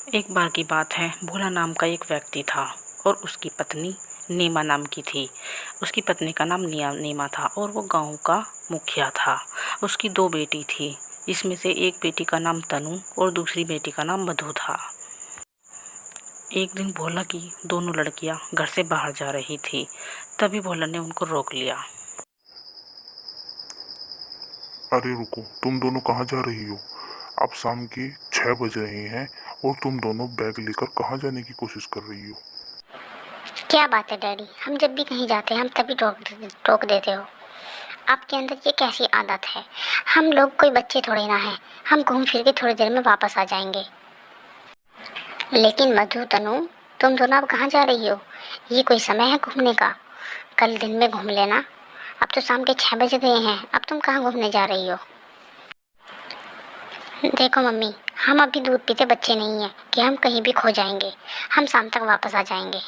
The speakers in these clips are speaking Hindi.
एक बार की बात है, भोला नाम का एक व्यक्ति था और उसकी पत्नी नीमा नाम की थी। उसकी पत्नी का नाम नीमा था और वो गांव का मुखिया था। उसकी 2 बेटी थी, जिसमें से एक बेटी का नाम तनु और दूसरी बेटी का नाम मधु था। एक दिन भोला की दोनों लड़कियां घर से बाहर जा रही थी, तभी भोला ने उनको रोक लिया। अरे रुको, तुम दोनों कहाँ जा रही हो? अब शाम के 6 बज रहे हैं और तुम दोनों बैग लेकर कहाँ जाने की कोशिश कर रही हो? क्या बात है डैडी, हम जब भी कहीं जाते हैं हम तभी टोक देते हो। आपके अंदर ये कैसी आदत है? हम लोग कोई बच्चे थोड़े ना हैं, हम घूम फिर के थोड़ी देर में वापस आ जाएंगे। लेकिन मधु, तनु, तुम दोनों अब कहाँ जा रही हो? ये कोई समय है घूमने का? कल दिन में घूम लेना। अब तो शाम के 6 बज गए हैं, अब तुम कहाँ घूमने जा रही हो? देखो मम्मी, हम अभी दूध पीते बच्चे नहीं हैं कि हम कहीं भी खो जाएंगे। हम शाम तक वापस आ जाएंगे।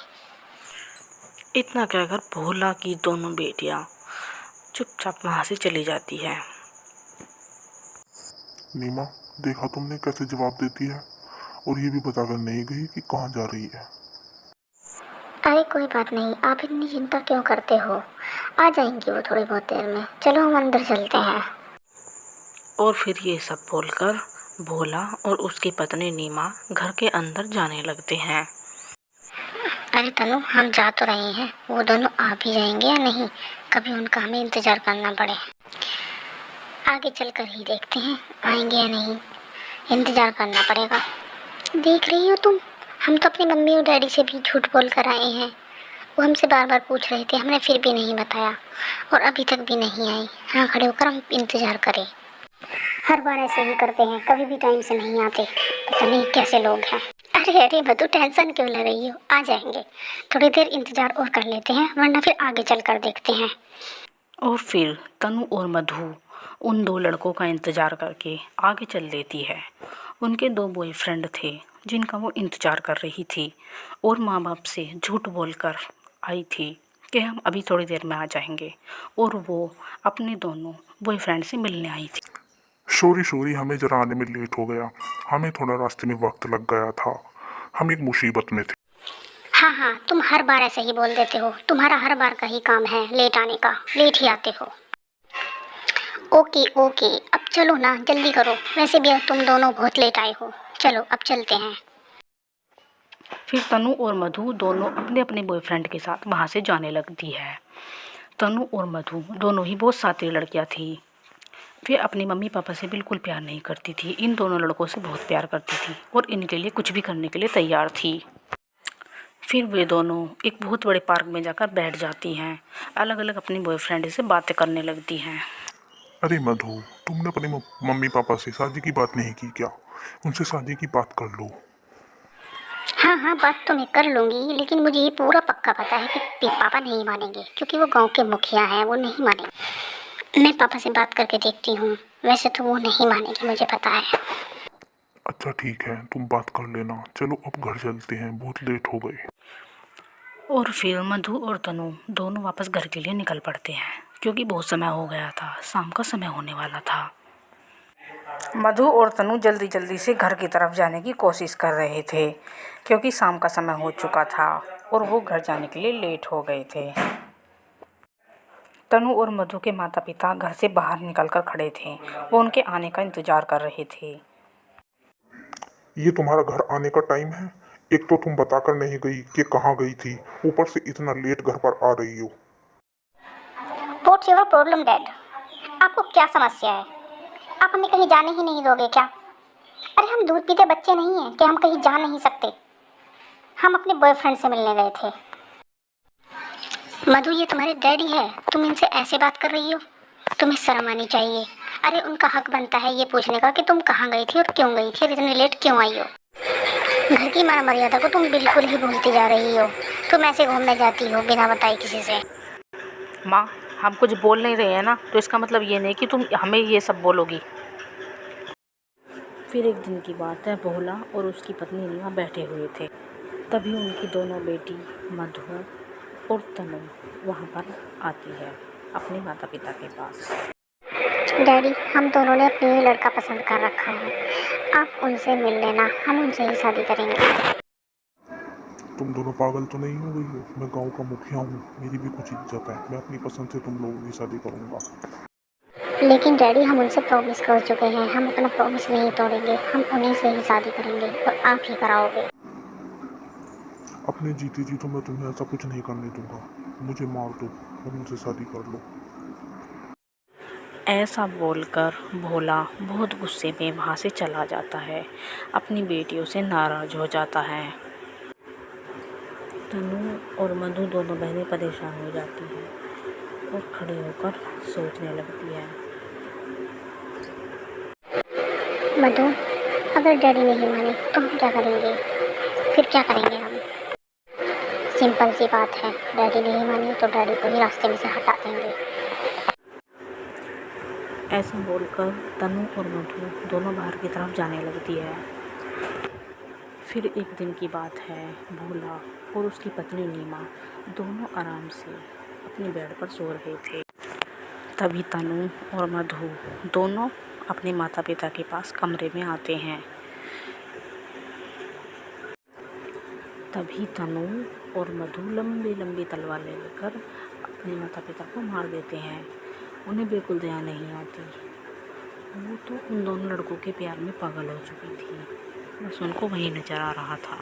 इतना कहकर भोला की दोनों बेटियां चुपचाप वहां से चली जाती है। नीमा, देखा तुमने कैसे जवाब देती है? और ये भी बताकर नहीं गई कि कहाँ जा रही है। अरे कोई बात नहीं, आप इतनी चिंता क्यों करते हो? आ जाएंगी वो थोड़ी बहुत देर में। चलो हम अंदर चलते हैं। और फिर ये सब बोलकर भोला और उसकी पत्नी नीमा घर के अंदर जाने लगते हैं। अरे तनु, हम जा तो रहे हैं, वो दोनों आ भी जाएंगे या नहीं? कभी उनका हमें इंतजार करना पड़े। आगे चलकर ही देखते हैं आएंगे या नहीं। इंतजार करना पड़ेगा। देख रही हो तुम, हम तो अपनी मम्मी और डैडी से भी झूठ बोल कर आए हैं। वो हमसे बार बार पूछ रहे थे, हमने फिर भी नहीं बताया और अभी तक भी नहीं आई। हाँ, खड़े होकर हम इंतजार करें। हर बार ऐसे ही करते हैं, कभी भी टाइम से नहीं आते। पता नहीं कैसे लोग हैं। अरे अरे मधु, टेंशन क्यों ले रही हो? आ जाएंगे। थोड़ी देर इंतजार और कर लेते हैं, वरना फिर आगे चलकर देखते हैं। और फिर तनु और मधु उन 2 लड़कों का इंतजार करके आगे चल देती है। उनके 2 बॉयफ्रेंड थे जिनका वो इंतजार कर रही थी और माँ बाप से झूठ बोलकर आई थी कि हम अभी थोड़ी देर में आ जाएंगे, और वो अपने दोनों बॉयफ्रेंड से मिलने आई थी। सॉरी, हमें जरा आने में लेट हो गया। हमें थोड़ा रास्ते में वक्त लग गया था। हम एक मुसीबत में थे। हाँ हाँ, तुम हर बार ऐसे ही बोल देते हो। तुम्हारा हर बार का ही काम है लेट आने का, लेट ही आते हो। ओके ओके, अब चलो ना, जल्दी करो। वैसे भी अब तुम दोनों बहुत लेट आए हो। चलो अब चलते हैं। फिर तनु और मधु दोनों अपने अपने बॉयफ्रेंड के साथ वहाँ से जाने लगती है। तनु और मधु दोनों ही बहुत शातिर लड़कियाँ थी। वे अपनी मम्मी पापा से बिल्कुल प्यार नहीं करती थी, इन दोनों लड़कों से बहुत प्यार करती थी और इनके लिए कुछ भी करने के लिए तैयार थी। फिर वे दोनों एक बहुत बड़े पार्क में जाकर बैठ जाती हैं, अलग अलग अपनी बॉयफ्रेंड से बातें करने लगती हैं। अरे मधु, तुमने अपने मम्मी पापा से शादी की बात नहीं की क्या? उनसे शादी की बात कर लो। हाँ हाँ, बात तो मैं कर लूँगी, लेकिन मुझे ये पूरा पक्का पता है कि पापा नहीं मानेंगे, क्योंकि वो गांव के मुखिया हैं, वो नहीं मानेंगे। मैं पापा से बात करके देखती हूँ। वैसे तो वो नहीं मानेंगे, मुझे पता है। अच्छा ठीक है, तुम बात कर लेना। चलो अब घर चलते हैं, बहुत लेट हो गए। और फिर मधु और तनु दोनों वापस घर के लिए निकल पड़ते हैं, क्योंकि बहुत समय हो गया था, शाम का समय होने वाला था। मधु और तनु जल्दी जल्दी से घर की तरफ जाने की कोशिश कर रहे थे, क्योंकि शाम का समय हो चुका था और वो घर जाने के लिए लेट हो गए थे। तनु और मधु के माता पिता घर से बाहर निकलकर खड़े थे, वो उनके आने का इंतजार कर रहे थे। ये तुम्हारा घर आने का टाइम है? एक तो तुम बताकर नहीं गई कि कहाँ गई थी, ऊपर से इतना लेट घर पर आ रही हो। What's your problem dad? आपको क्या समस्या है? आप हमें कहीं जाने ही नहीं दोगे क्या? अरे हम दूध पीते बच्चे नहीं हैं कि हम कहीं जा नहीं सकते। हम अपने बॉयफ्रेंड से मिलने गए थे। मधु, ये तुम्हारे डैडी है, तुम इनसे ऐसे बात कर रही हो? तुम्हें शर्म आनी चाहिए। अरे उनका हक बनता है ये पूछने का कि तुम कहाँ गई थी और क्यों गई थी और इतनी लेट क्यों आई हो। घर की मान मर्यादा को तुम बिल्कुल ही भूलती जा रही हो। तुम ऐसे घूमने जाती हो बिना बताए किसी से। माँ, हम कुछ बोल नहीं रहे हैं ना, तो इसका मतलब ये नहीं कि तुम हमें ये सब बोलोगी। फिर एक दिन की बात है, भोला और उसकी पत्नी रीमा बैठे हुए थे, तभी उनकी दोनों बेटी मधु और तनु वहाँ पर आती है अपने माता पिता के पास। डैडी, हम दोनों ने अपने लिए लड़का पसंद कर रखा है। आप उनसे मिल लेना, हम उनसे ही शादी करेंगे। तुम दोनों पागल तो नहीं हो गई हो? मैं गांव का मुखिया हूँ, मेरी भी कुछ इज्जत है। मैं अपनी पसंद से तुम लोगों की शादी करूँगा। लेकिन डैडी, हम उनसे प्रॉमिस कर चुके हैं, हम अपना प्रॉमिस नहीं तोड़ेंगे। हम उन्हीं से ही शादी करेंगे और आप ही कराओगे। अपने जीते जी तो मैं तुम्हें ऐसा कुछ नहीं करने दूंगा। मुझे मार दो और उनसे शादी कर लो। ऐसा बोलकर भोला बहुत गुस्से में वहाँ से चला जाता है, अपनी बेटियों से नाराज़ हो जाता है। तनु और मधु दोनों बहनें परेशान हो जाती हैं और खड़े होकर सोचने लगती है। मधु, अगर डैडी नहीं माने तो हम क्या करेंगे? फिर क्या करेंगे हम? सिंपल सी बात है, डैडी नहीं माने तो डैडी को ही रास्ते में से हटा देंगे। ऐसा बोलकर तनु और मधु दोनों बाहर की तरफ जाने लगती है। फिर एक दिन की बात है, भोला और उसकी पत्नी नीमा दोनों आराम से अपने बेड पर सो रहे थे। तभी तनु और मधु दोनों अपने माता पिता के पास कमरे में आते हैं। तभी तनु और मधु लंबी लंबी तलवार लेकर अपने माता पिता को मार देते हैं। उन्हें बिल्कुल दया नहीं आती। वो तो उन दोनों लड़कों के प्यार में पागल हो चुकी थी, बस उनको वही नजर आ रहा था।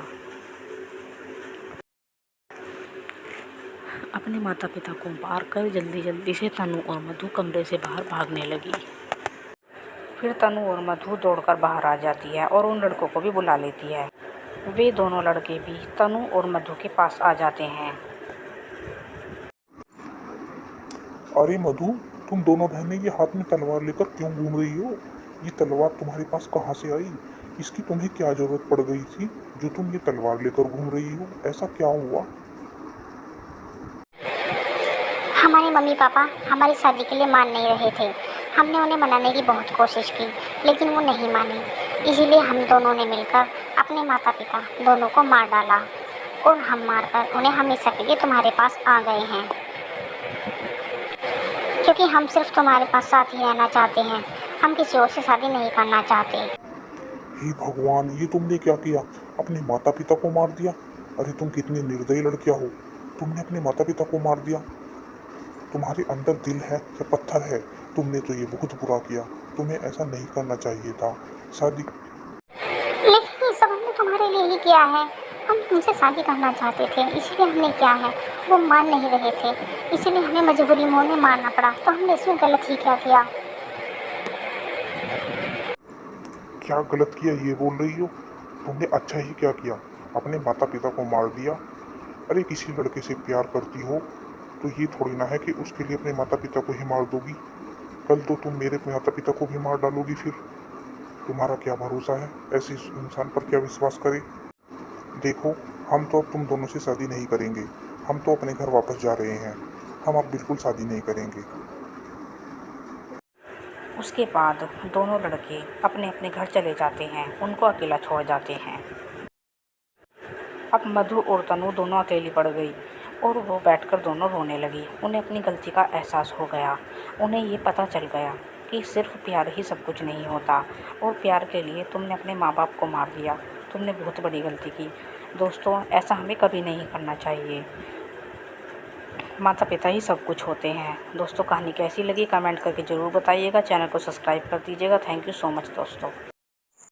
अपने माता पिता को मार कर जल्दी जल्दी से तनु और मधु कमरे से बाहर भागने लगी। फिर तनु और मधु दौड़कर बाहर आ जाती है और उन लड़कों को भी बुला लेती है। वे दोनों लड़के भी तनु और मधु के पास आ जाते हैं। अरे मधु, तुम दोनों बहनें ये हाथ में तलवार लेकर क्यों घूम रही हो? ये तलवार तुम्हारे पास कहाँ से आई? इसकी तुम्हें क्या जरूरत पड़ गई थी जो तुम ये तलवार लेकर घूम रही हो? ऐसा क्या हुआ? हमारे मम्मी पापा हमारी शादी के लिए मान नहीं रहे थे। हमने उन्हें मनाने की बहुत कोशिश की, लेकिन वो नहीं माने। इसीलिए हम दोनों ने मिलकर अपने माता पिता दोनों को मार डाला और हम मारकर उन्हें हमेशा के लिए तुम्हारे पास आ गए हैं, क्योंकि हम सिर्फ तुम्हारे पास साथ ही रहना चाहते हैं। हम किसी और से शादी नहीं करना चाहते। हे भगवान, ये तुमने क्या किया? अपने माता पिता को मार दिया? अरे तुम कितनी निर्दयी लड़कियां हो। तुमने अपने माता पिता को मार दिया। तुम्हारे अंदर दिल है या पत्थर है? तुमने तो ये बहुत बुरा किया। तुम्हें ऐसा नहीं करना चाहिए था। शादी लेकिन ये सब हमने तुम्हारे लिए ही किया है। हम तुमसे शादी करना चाहते थे, इसलिए हमने किया है। वो मान नहीं रहे थे, इसीलिए हमें मजबूरी में उन्हें मारना पड़ा। तो हमने इसमें गलत ही क्या किया? क्या गलत किया ये बोल रही हो? तुमने अच्छा ही क्या किया, अपने माता पिता को मार दिया। अरे किसी लड़के से प्यार करती हो तो ये थोड़ी ना है कि उसके लिए अपने माता पिता को ही मार दोगी। कल तो तुम मेरे माता पिता को भी मार डालोगी। फिर तुम्हारा क्या भरोसा है? ऐसे इंसान पर क्या विश्वास करे? देखो, हम तो अब तुम दोनों से शादी नहीं करेंगे। हम तो अपने घर वापस जा रहे हैं। हम अब बिल्कुल शादी नहीं करेंगे। उसके बाद दोनों लड़के अपने अपने घर चले जाते हैं, उनको अकेला छोड़ जाते हैं। अब मधु और तनु दोनों अकेली पड़ गई और वो बैठकर दोनों रोने लगी। उन्हें अपनी गलती का एहसास हो गया। उन्हें ये पता चल गया कि सिर्फ प्यार ही सब कुछ नहीं होता और प्यार के लिए तुमने अपने माँ बाप को मार दिया। तुमने बहुत बड़ी गलती की। दोस्तों, ऐसा हमें कभी नहीं करना चाहिए। माता पिता ही सब कुछ होते हैं। दोस्तों, कहानी कैसी लगी कमेंट करके ज़रूर बताइएगा। चैनल को सब्सक्राइब कर दीजिएगा। थैंक यू सो मच दोस्तों।